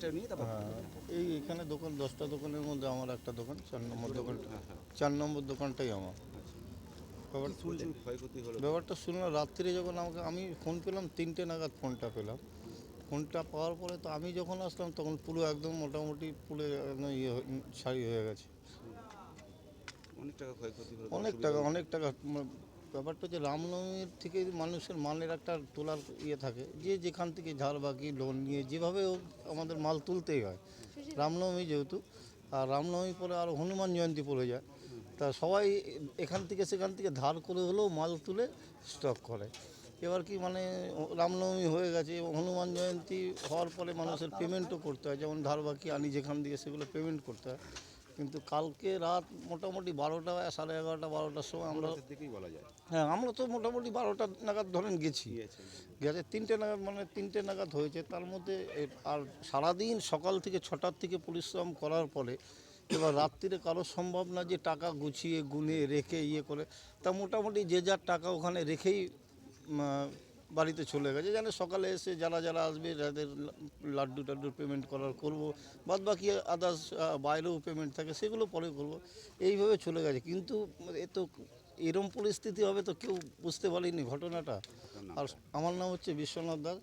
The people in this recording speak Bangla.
জিনিসটা নিয়ে তারপর এই এখানে দোকান 10টা দোকানের মধ্যে আমার একটা দোকান, 4 নম্বর দোকানটা। হ্যাঁ হ্যাঁ 4 নম্বর দোকানটাই আমার। আচ্ছা ব্যাপার কি শুনছেন ক্ষয়ক্ষতি হলো ব্যাপারটা শুনলাম রাত্রিরে, যখন আমি ফোন পেলাম 3টে নাগাদ ফোনটা পেলাম। ফোনটা পাওয়ার পরে তো আমি যখন আসলাম তখন পুরো একদম মোটামুটি পুরো একদম ছাই হয়ে গেছে। অনেক টাকা ক্ষয়ক্ষতি হলো অনেক টাকা, অনেক টাকা। ব্যাপারটা হচ্ছে রামনবমীর থেকে মানুষের মালের একটা তোলার থাকে, যে যেখান থেকে ঝাড় বাকি লোন নিয়ে যেভাবে হোক আমাদের মাল তুলতেই হয়। রামনবমী যেহেতু, আর রামনবমী পরে আর হনুমান জয়ন্তী পড়ে যায়, তা সবাই এখান থেকে সেখান থেকে ধার করে হলেও মাল তুলে স্টক করে। এবার কি মানে রামনবমী হয়ে গেছে, হনুমান জয়ন্তী হওয়ার পরে মানুষের পেমেন্টও করতে হয়, যেমন ধার বাকি আনি যেখান থেকে সেগুলো পেমেন্ট করতে হয়। কিন্তু কালকে রাত মোটামুটি 12টা, 11:30, 12টার সময় আমরা, দিকেই বলা যায় হ্যাঁ আমরা তো মোটামুটি 12টা নাগাদ ধরেন গেছি, গিয়েছেন গেছে 3টে নাগাদ, মানে 3টে নাগাদ হয়েছে। তার মধ্যে আর সারাদিন সকাল থেকে 6টার থেকে পরিশ্রম করার পরে এবার রাত্রিরে কারো সম্ভব না যে টাকা গুছিয়ে গুনে রেখে করে, তা মোটামুটি যে যার টাকা ওখানে রেখেই বাড়িতে চলে গেছে, জানে সকালে এসে যারা যারা আসবে যাদের লাড্ডু টাড্ডুর পেমেন্ট করার করব, বাদ বাকি আদার্স বাইরেও পেমেন্ট থাকে সেগুলো পরে করব, এইভাবে চলে গেছে। কিন্তু এ তো এরম পরিস্থিতি হবে তো কেউ বুঝতে পারিনি ঘটনাটা। আর আমার নাম হচ্ছে বিশ্বনাথ দাস।